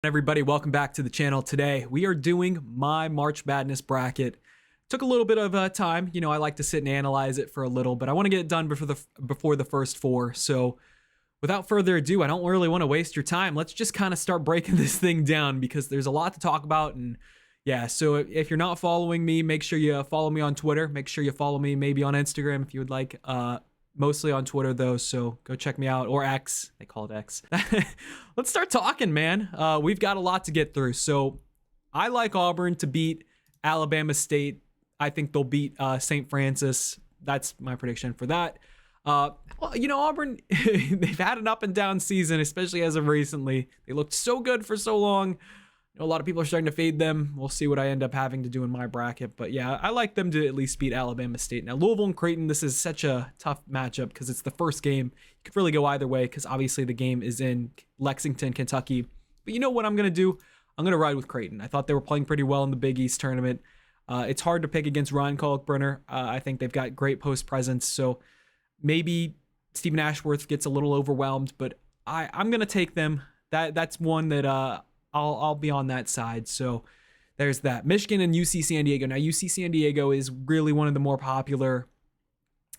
Everybody, welcome back to the channel. Today we are doing my March Madness bracket. Took a little bit of time. I like to sit and analyze it for a little, but I want to get it done before the first four. So without further ado, I don't really want to waste your time. Let's just kind of start breaking this thing down because there's a lot to talk about. And yeah, so if you're not following me, make sure you follow me on Twitter. Make sure you follow me maybe on Instagram if you would like. Mostly on Twitter though, so go check me out, or X. They call it X. Let's start talking, man. We've got a lot to get through. So I like Auburn to beat Alabama State. I think they'll beat St. Francis. That's my prediction for that. Auburn, they've had an up and down season, especially as of recently. They looked so good for so long. A lot of people are starting to fade them. We'll see what I end up having to do in my bracket. But yeah, I like them to at least beat Alabama State. Now, Louisville and Creighton, this is such a tough matchup because it's the first game. You could really go either way because obviously the game is in Lexington, Kentucky. But you know what I'm going to do? I'm going to ride with Creighton. I thought they were playing pretty well in the Big East tournament. It's hard to pick against Ryan Kalkbrenner. I think they've got great post presence. So maybe Stephen Ashworth gets a little overwhelmed, but I'm going to take them. That's one that I'll be on that side. So there's that. Michigan and UC San Diego. Now, UC San Diego is really one of the more popular,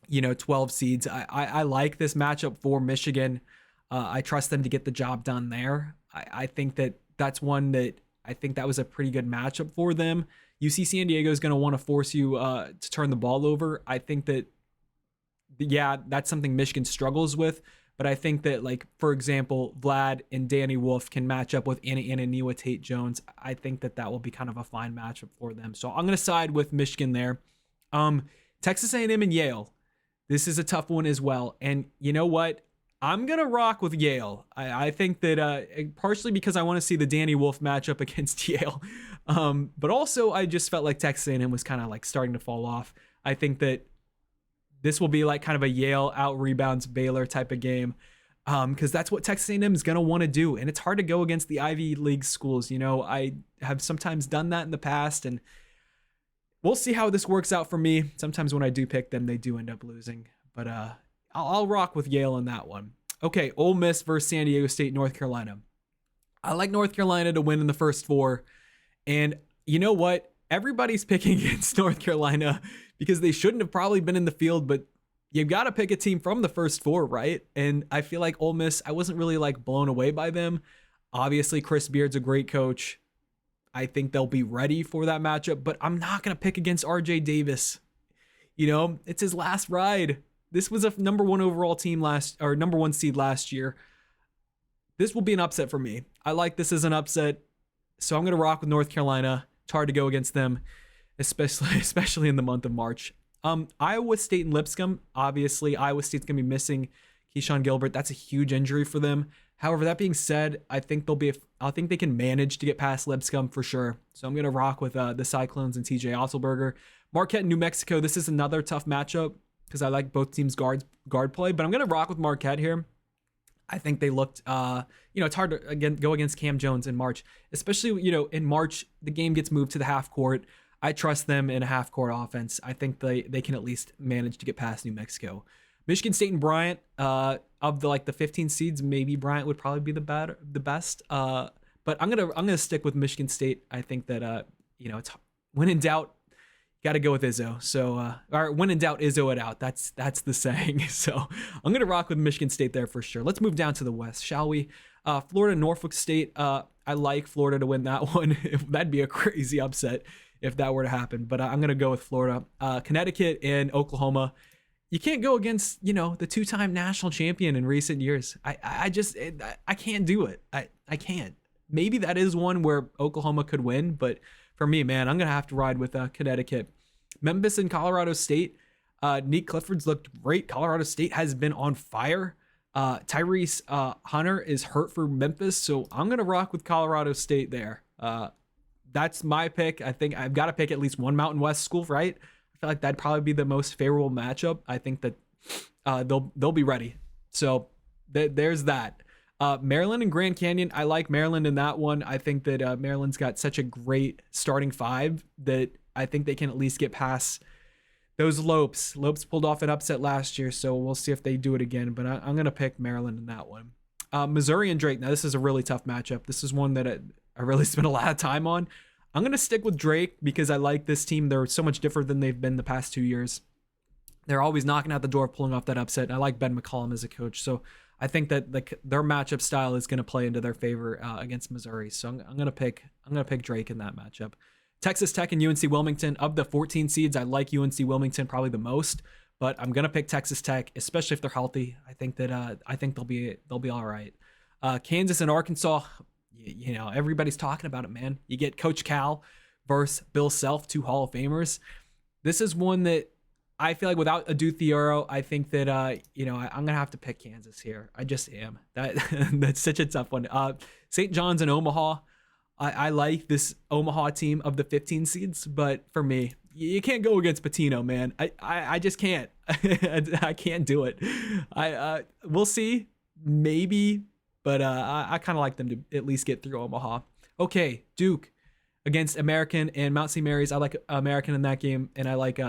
12 seeds. I like this matchup for Michigan. I trust them to get the job done there. I think that's one that I think that was a pretty good matchup for them. UC San Diego is going to want to force you to turn the ball over. I think that, yeah, that's something Michigan struggles with. But I think that, for example, Vlad and Danny Wolf can match up with Anna Ananiwa Tate Jones. I think that will be kind of a fine matchup for them. So I'm going to side with Michigan there. Texas A&M and Yale. This is a tough one as well. And you know what? I'm going to rock with Yale. I think that partially because I want to see the Danny Wolf matchup against Yale. But also I just felt like Texas A&M was kind of starting to fall off. I think that this will be kind of a Yale out rebounds Baylor type of game because that's what Texas A&M is going to want to do. And it's hard to go against the Ivy League schools. I have sometimes done that in the past, and we'll see how this works out for me. Sometimes when I do pick them, they do end up losing. But I'll rock with Yale on that one. Okay, Ole Miss versus San Diego State, North Carolina. I like North Carolina to win in the first four. And you know what? Everybody's picking against North Carolina because they shouldn't have probably been in the field, but you've got to pick a team from the first four, right? And I feel like Ole Miss, I wasn't really blown away by them. Obviously, Chris Beard's a great coach. I think they'll be ready for that matchup, but I'm not going to pick against RJ Davis. It's his last ride. This was a number one overall team number one seed last year. This will be an upset for me. I like this as an upset, so I'm going to rock with North Carolina. It's hard to go against them, especially in the month of March. Iowa State and Lipscomb. Obviously, Iowa State's going to be missing Keyshawn Gilbert. That's a huge injury for them. However, that being said, I think they can manage to get past Lipscomb for sure. So I'm going to rock with the Cyclones and TJ Otzelberger. Marquette and New Mexico. This is another tough matchup because I like both teams' guard play, but I'm going to rock with Marquette here. I think they looked, it's hard to go against Cam Jones in March, especially, in March, the game gets moved to the half court. I trust them in a half court offense. I think they can at least manage to get past New Mexico. Michigan State and Bryant, of the 15 seeds, maybe Bryant would probably be the best. But I'm going to stick with Michigan State. I think that, it's when in doubt, got to go with Izzo. So, or when in doubt, Izzo it out. That's the saying. So I'm going to rock with Michigan State there for sure. Let's move down to the West, shall we? Florida, Norfolk State. I like Florida to win that one. That'd be a crazy upset if that were to happen. But I'm going to go with Florida. Connecticut and Oklahoma. You can't go against, the two-time national champion in recent years. I can't do it. I can't. Maybe that is one where Oklahoma could win, but for me, man, I'm going to have to ride with Connecticut. Memphis and Colorado State. Nick Clifford's looked great. Colorado State has been on fire. Tyrese Hunter is hurt for Memphis, so I'm going to rock with Colorado State there. That's my pick. I think I've got to pick at least one Mountain West school, right? I feel like that'd probably be the most favorable matchup. I think that they'll be ready. So there's that. Maryland and Grand Canyon. I like Maryland in that one. I think that Maryland's got such a great starting five that I think they can at least get past those Lopes. Lopes pulled off an upset last year, so we'll see if they do it again. But I'm going to pick Maryland in that one. Missouri and Drake. Now, this is a really tough matchup. This is one that I really spent a lot of time on. I'm going to stick with Drake because I like this team. They're so much different than they've been the past 2 years. They're always knocking out the door, pulling off that upset. And I like Ben McCollum as a coach. So I think that their matchup style is going to play into their favor against Missouri. So I'm going to pick Drake in that matchup. Texas Tech and UNC Wilmington. Of the 14 seeds, I like UNC Wilmington probably the most, but I'm going to pick Texas Tech, especially if they're healthy. I think they'll be all right. Kansas and Arkansas. You know, everybody's talking about it, man. You get Coach Cal versus Bill Self, 2 Hall of Famers. This is one that I feel like without Adu Theoro, I think that, I'm going to have to pick Kansas here. I just am. That's such a tough one. St. John's and Omaha. I like this Omaha team of the 15 seeds, but for me, you can't go against Pitino, man. I just can't. I can't do it. We'll see. Maybe. But I kind of like them to at least get through Omaha. Okay, Duke against American and Mount St. Mary's. I like American in that game, and I like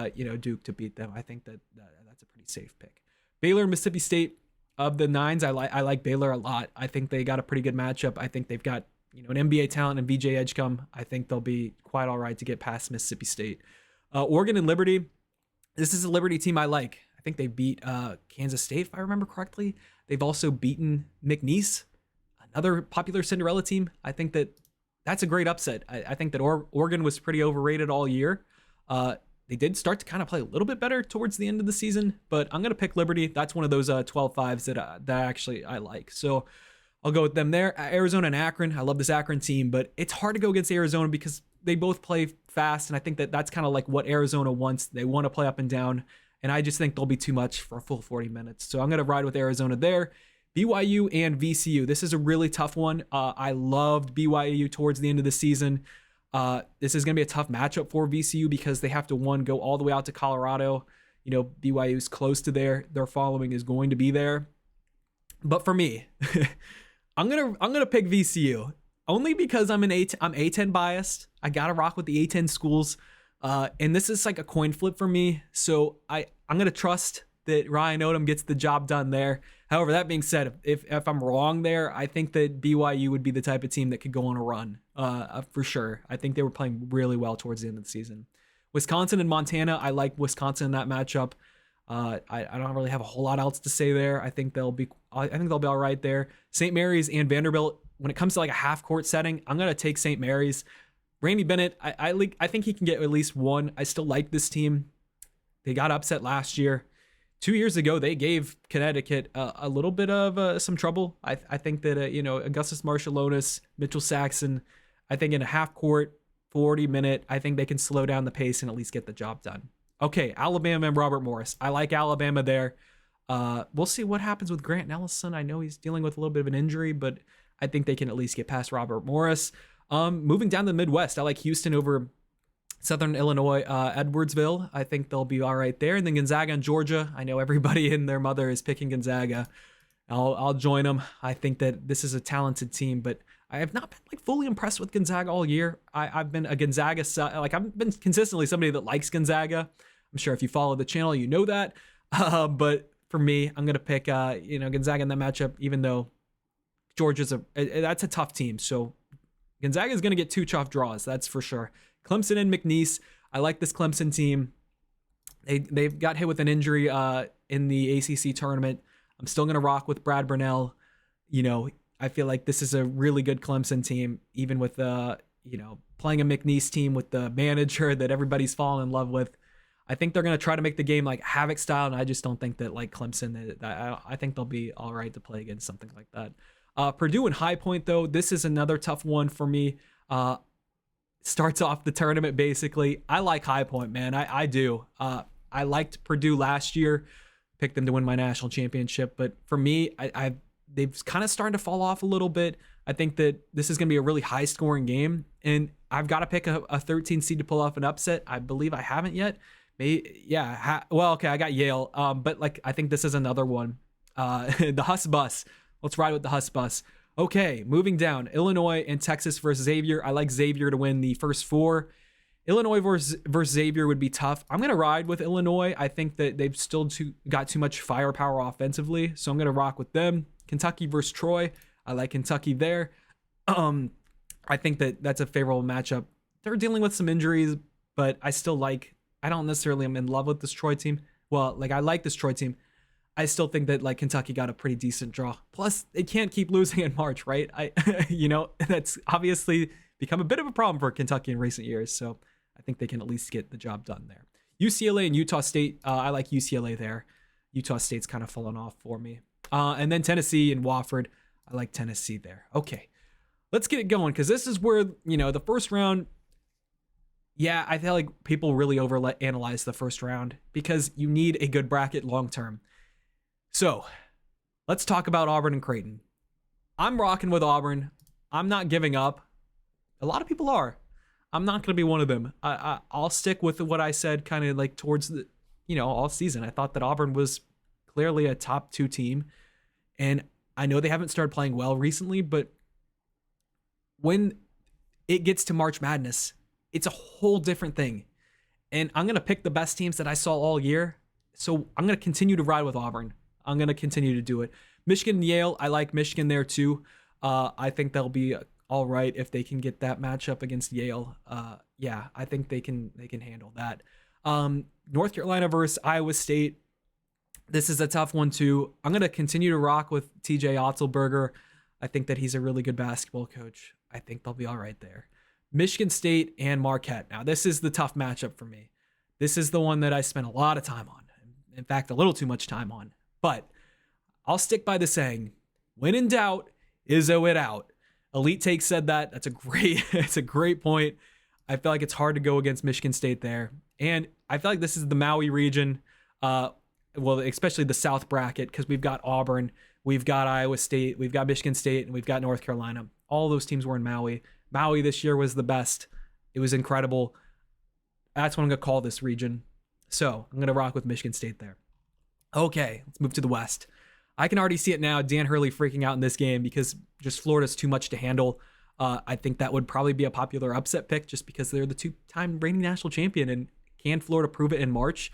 Duke to beat them. I think that's a pretty safe pick. Baylor and Mississippi State. Of the 9s, I like Baylor a lot. I think they got a pretty good matchup. I think they've got an NBA talent and VJ Edgecombe. I think they'll be quite all right to get past Mississippi State. Oregon and Liberty. This is a Liberty team I like. I think they beat Kansas State, if I remember correctly. They've also beaten McNeese, another popular Cinderella team. I think that's a great upset. I think that Oregon was pretty overrated all year. They did start to kind of play a little bit better towards the end of the season, but I'm going to pick Liberty. That's one of those 12-5s that actually I like. So I'll go with them there. Arizona and Akron. I love this Akron team, but it's hard to go against Arizona because they both play fast, and I think that's kind of like what Arizona wants. They want to play up and down, and I just think they'll be too much for a full 40 minutes. So I'm going to ride with Arizona there. BYU and VCU. This is a really tough one. I loved BYU towards the end of the season. This is going to be a tough matchup for VCU because they have to, one, go all the way out to Colorado. BYU is close to there. Their following is going to be there. But for me, I'm gonna pick VCU only because I'm A10 biased. I gotta rock with the A10 schools, and this is like a coin flip for me. So I'm gonna trust that Ryan Odom gets the job done there. However, that being said, if I'm wrong there, I think that BYU would be the type of team that could go on a run for sure. I think they were playing really well towards the end of the season. Wisconsin and Montana, I like Wisconsin in that matchup. I don't really have a whole lot else to say there. I think they'll be all right there. St. Mary's and Vanderbilt. When it comes to like a half court setting, I'm gonna take St. Mary's. Randy Bennett, I think he can get at least one. I still like this team. They got upset last year. 2 years ago, they gave Connecticut a little bit of some trouble. I think that Augustus Marshallonis, Mitchell Saxon, I think in a half court 40-minute, I think they can slow down the pace and at least get the job done. Okay, Alabama and Robert Morris. I like Alabama there. We'll see what happens with Grant Nelson. I know he's dealing with a little bit of an injury, but I think they can at least get past Robert Morris. Moving down to the Midwest, I like Houston over Southern Illinois, Edwardsville. I think they'll be all right there. And then Gonzaga and Georgia. I know everybody and their mother is picking Gonzaga. I'll join them. I think that this is a talented team, but I have not been like fully impressed with Gonzaga all year. I've been a Gonzaga, I've been consistently somebody that likes Gonzaga. I'm sure if you follow the channel, you know that. But for me, I'm gonna pick Gonzaga in that matchup, even though Georgia's that's a tough team. So Gonzaga is gonna get 2 tough draws, that's for sure. Clemson and McNeese. I like this Clemson team. They've got hit with an injury in the ACC tournament. I'm still gonna rock with Brad Burnell. I feel like this is a really good Clemson team, even with playing a McNeese team with the manager that everybody's fallen in love with. I think they're going to try to make the game like Havoc style, and I just don't think that like Clemson, I think they'll be all right to play against something like that. Purdue and High Point, though, this is another tough one for me. Starts off the tournament, basically. I like High Point, man. I do. I liked Purdue last year, picked them to win my national championship, but for me, they've kind of started to fall off a little bit. I think that this is going to be a really high-scoring game, and I've got to pick a 13 seed to pull off an upset. I believe I haven't yet. Okay, I got Yale, but I think this is another one. The Huss Bus. Let's ride with the Huss Bus. Okay, moving down. Illinois and Texas versus Xavier. I like Xavier to win the first 4. Illinois versus Xavier would be tough. I'm going to ride with Illinois. I think that they've still got too much firepower offensively, so I'm going to rock with them. Kentucky versus Troy. I like Kentucky there. I think that that's a favorable matchup. They're dealing with some injuries, but I don't necessarily am in love with this Troy team. Well, like, I like this Troy team. I still think that, like, Kentucky got a pretty decent draw. Plus, they can't keep losing in March, right? That's obviously become a bit of a problem for Kentucky in recent years. So I think they can at least get the job done there. UCLA and Utah State. I like UCLA there. Utah State's kind of fallen off for me. And then Tennessee and Wofford. I like Tennessee there. Okay, let's get it going, because this is where, the first round. Yeah, I feel like people really overanalyze the first round because you need a good bracket long term. So let's talk about Auburn and Creighton. I'm rocking with Auburn. I'm not giving up. A lot of people are. I'm not going to be one of them. I'll stick with what I said kind of like towards the, all season. I thought that Auburn was clearly a top 2 team. And I know they haven't started playing well recently, but when it gets to March Madness, it's a whole different thing. And I'm going to pick the best teams that I saw all year. So I'm going to continue to ride with Auburn. I'm going to continue to do it. Michigan and Yale, I like Michigan there too. I think they'll be all right if they can get that matchup against Yale. Yeah, I think they can handle that. North Carolina versus Iowa State. This is a tough one too. I'm going to continue to rock with TJ Otzelberger. I think that he's a really good basketball coach. I think they'll be all right there. Michigan State and Marquette. Now, this is the tough matchup for me. This is the one that I spent a lot of time on. In fact, a little too much time on. But I'll stick by the saying, when in doubt, Izzo it out. Elite Take said that. It's a great point. I feel like it's hard to go against Michigan State there. And I feel like this is the Maui region, especially the South bracket, because we've got Auburn, we've got Iowa State, we've got Michigan State, and we've got North Carolina. All those teams were in Maui. Maui this year was the best. It was incredible. That's what I'm going to call this region. So I'm going to rock with Michigan State there. Okay, let's move to the West. I can already see it now. Dan Hurley freaking out in this game because just Florida's too much to handle. I think that would probably be a popular upset pick just because they're the 2-time reigning national champion. And can Florida prove it in March?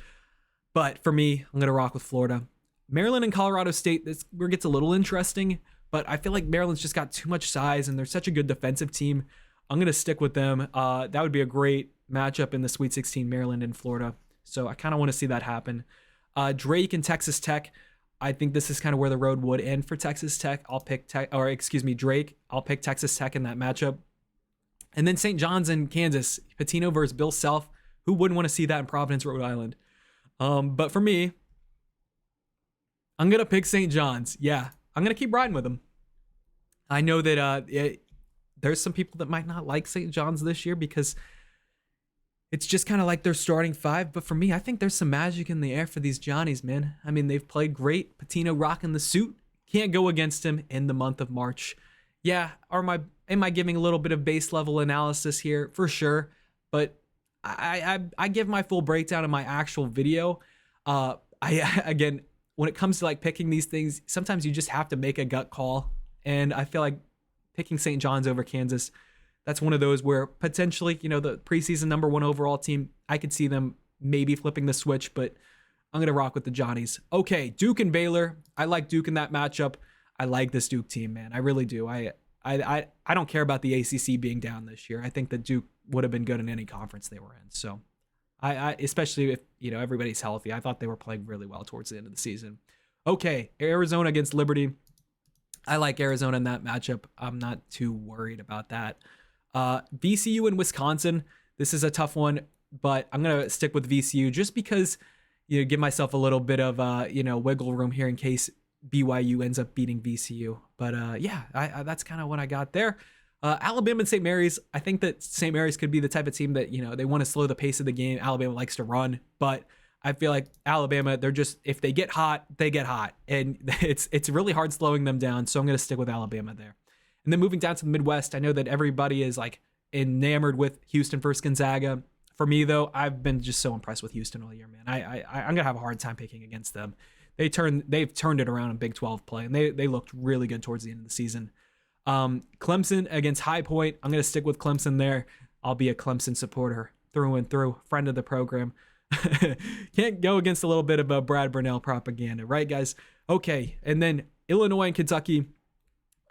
But for me, I'm going to rock with Florida. Maryland and Colorado State, this where it gets a little interesting. But I feel like Maryland's just got too much size and they're such a good defensive team. I'm going to stick with them. That would be a great matchup in the Sweet 16, Maryland and Florida. So I kind of want to see that happen. Drake and Texas Tech. I think this is kind of where the road would end for Texas Tech. Drake. I'll pick Texas Tech in that matchup. And then St. John's and Kansas. Patino versus Bill Self. Who wouldn't want to see that in Providence, Rhode Island? But for me, I'm going to pick St. John's. Yeah, I'm going to keep riding with them. I know that there's some people that might not like St. John's this year because it's just kind of like their starting 5. But for me, I think there's some magic in the air for these Johnnies, man. I mean, they've played great. Patino rocking the suit. Can't go against him in the month of March. Yeah, am I giving a little bit of base level analysis here? For sure. But I give my full breakdown in my actual video. Again, when it comes to like picking these things, sometimes you just have to make a gut call. And I feel like picking St. John's over Kansas, that's one of those where potentially, the preseason number 1 overall team, I could see them maybe flipping the switch, but I'm going to rock with the Johnnies. Okay, Duke and Baylor. I like Duke in that matchup. I like this Duke team, man. I really do. I don't care about the ACC being down this year. I think that Duke would have been good in any conference they were in. So I especially if, everybody's healthy. I thought they were playing really well towards the end of the season. Okay, Arizona against Liberty. I like Arizona in that matchup. I'm not too worried about that. VCU and Wisconsin. This is a tough one, but I'm going to stick with VCU just because, give myself a little bit of, wiggle room here in case BYU ends up beating VCU. But yeah, that's kind of what I got there. Alabama and St. Mary's. I think that St. Mary's could be the type of team that, they want to slow the pace of the game. Alabama likes to run, but I feel like Alabama, if they get hot, they get hot. And it's really hard slowing them down. So I'm going to stick with Alabama there. And then moving down to the Midwest, I know that everybody is like enamored with Houston versus Gonzaga. For me, though, I've been just so impressed with Houston all year, man. I'm going to have a hard time picking against them. They've turned it around in Big 12 play, and they looked really good towards the end of the season. Clemson against High Point. I'm going to stick with Clemson there. I'll be a Clemson supporter through and through, friend of the program. Can't go against a little bit of a Brad Burnell propaganda, right, guys? Okay, and then Illinois and Kentucky,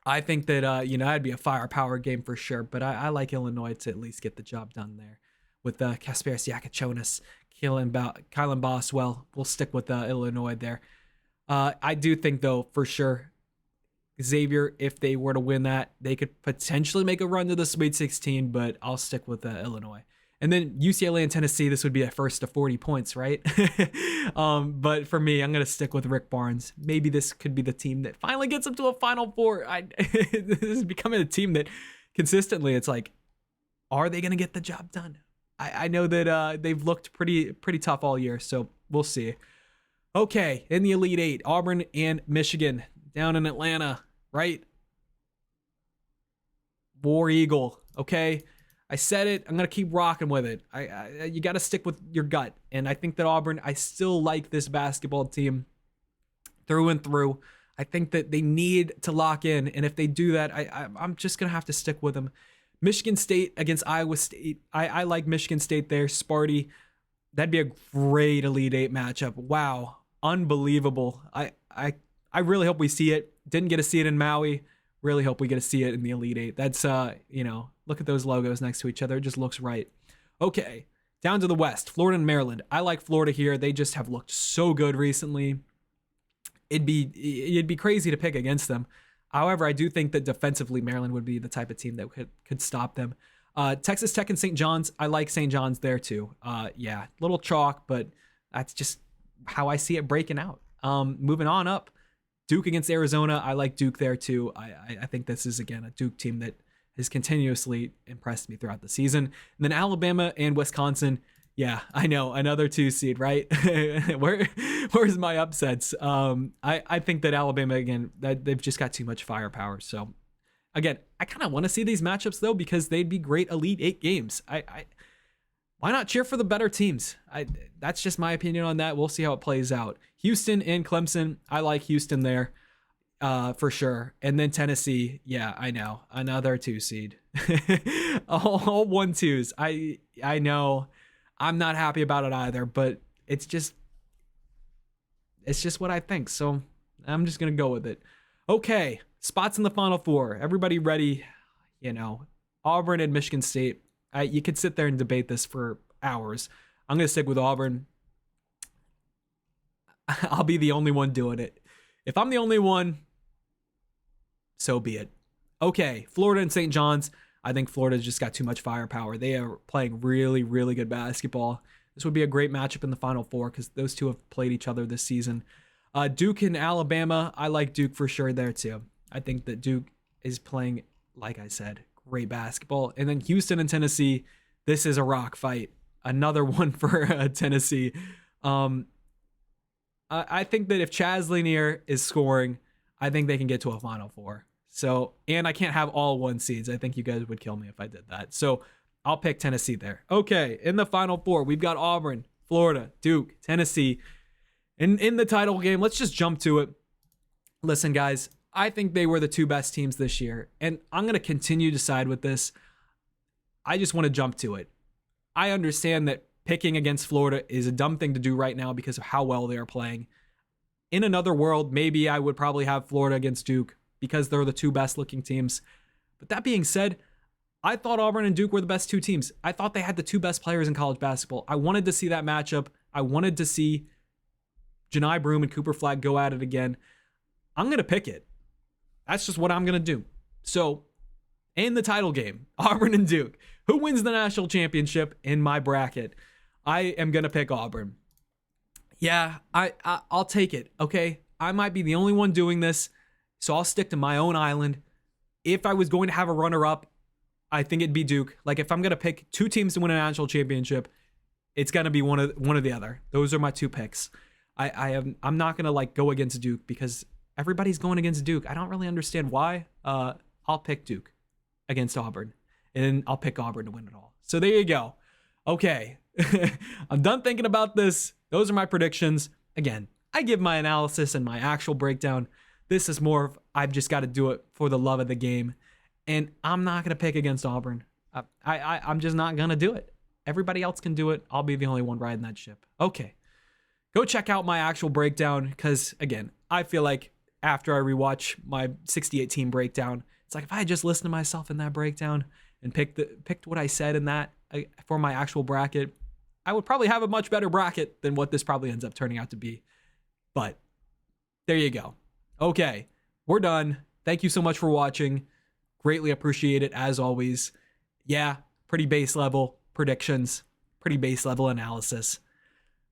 I think that, that'd be a firepower game for sure. But I like Illinois to at least get the job done there with Kasparis Yakachonis, Kylan Boswell. We'll stick with Illinois there. I do think, though, for sure, Xavier, if they were to win that, they could potentially make a run to the Sweet 16, but I'll stick with Illinois. And then UCLA and Tennessee, this would be a first to 40 points, right? But for me, I'm going to stick with Rick Barnes. Maybe this could be the team that finally gets them to a Final Four. This is becoming a team that consistently, it's like, are they going to get the job done? I know that they've looked pretty tough all year, so we'll see. Okay, in the Elite Eight, Auburn and Michigan down in Atlanta, right? War Eagle, okay? I said it. I'm going to keep rocking with it. You got to stick with your gut. And I think that Auburn, I still like this basketball team through and through. I think that they need to lock in. And if they do that, I'm just going to have to stick with them. Michigan State against Iowa State. I like Michigan State there. Sparty. That'd be a great Elite Eight matchup. Wow. Unbelievable. I really hope we see it. Didn't get to see it in Maui. Really hope we get to see it in the Elite Eight. That's, look at those logos next to each other. It just looks right. Okay, down to the West, Florida and Maryland. I like Florida here. They just have looked so good recently. It'd be crazy to pick against them. However, I do think that defensively, Maryland would be the type of team that could stop them. Texas Tech and St. John's. I like St. John's there too. Little chalk, but that's just how I see it breaking out. Moving on up, Duke against Arizona. I like Duke there too. I think this is, again, a Duke team that has continuously impressed me throughout the season. And then Alabama and Wisconsin. Yeah, I know, another 2 seed, right? Where's my upsets? I think that Alabama, again, that they've just got too much firepower. So again, I kind of want to see these matchups though, because they'd be great Elite Eight games. Why not cheer for the better teams? That's just my opinion on that. We'll see how it plays out. Houston and Clemson. I like Houston there. For sure. And then Tennessee, yeah, I know, another 2 seed. all 1-2s. I know, I'm not happy about it either, but it's just what I think. So I'm just gonna go with it. Okay, spots in the Final Four. Everybody ready? Auburn and Michigan State. You could sit there and debate this for hours. I'm gonna stick with Auburn. I'll be the only one doing it. If I'm the only one, so be it. Okay, Florida and St. John's. I think Florida's just got too much firepower. They are playing really, really good basketball. This would be a great matchup in the Final Four because those two have played each other this season. Duke and Alabama. I like Duke for sure there too. I think that Duke is playing, like I said, great basketball. And then Houston and Tennessee. This is a rock fight. Another one for Tennessee. I think that if Chaz Lanier is scoring, I think they can get to a Final Four. So, and I can't have all 1 seeds. I think you guys would kill me if I did that. So I'll pick Tennessee there. Okay, in the Final Four, we've got Auburn, Florida, Duke, Tennessee. In the title game, let's just jump to it. Listen, guys, I think they were the 2 best teams this year, and I'm going to continue to side with this. I just want to jump to it. I understand that picking against Florida is a dumb thing to do right now because of how well they are playing. In another world, maybe I would probably have Florida against Duke because they're the 2 best looking teams. But that being said, I thought Auburn and Duke were the best 2 teams. I thought they had the 2 best players in college basketball. I wanted to see that matchup. I wanted to see Johni Broome and Cooper Flagg go at it again. I'm going to pick it. That's just what I'm going to do. So, in the title game, Auburn and Duke, who wins the national championship in my bracket? I am going to pick Auburn. Yeah, I'll take it, okay? I might be the only one doing this, so I'll stick to my own island. If I was going to have a runner-up, I think it'd be Duke. Like, if I'm going to pick 2 teams to win a national championship, it's going to be one or the other. Those are my 2 picks. I'm not going to, go against Duke because everybody's going against Duke. I don't really understand why. I'll pick Duke against Auburn, and I'll pick Auburn to win it all. So there you go. Okay. I'm done thinking about this. Those are my predictions. Again, I give my analysis and my actual breakdown. This is more of I've just got to do it for the love of the game. And I'm not going to pick against Auburn. I'm just not going to do it. Everybody else can do it. I'll be the only one riding that ship. Okay. Go check out my actual breakdown because, again, I feel like after I rewatch my 68 team breakdown. It's like if I had just listened to myself in that breakdown and picked what I said in that for my actual bracket, I would probably have a much better bracket than what this probably ends up turning out to be. But there you go. Okay, we're done. Thank you so much for watching. Greatly appreciate it as always. Yeah, pretty base level predictions, pretty base level analysis.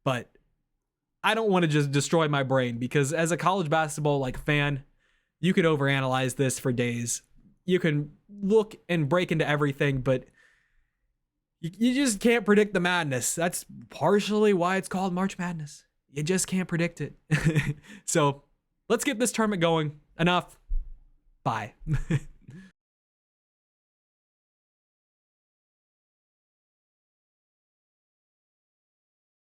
But I don't want to just destroy my brain because as a college basketball fan, you could overanalyze this for days. You can look and break into everything, but you just can't predict the madness. That's partially why it's called March Madness. You just can't predict it. So let's get this tournament going. Enough. Bye.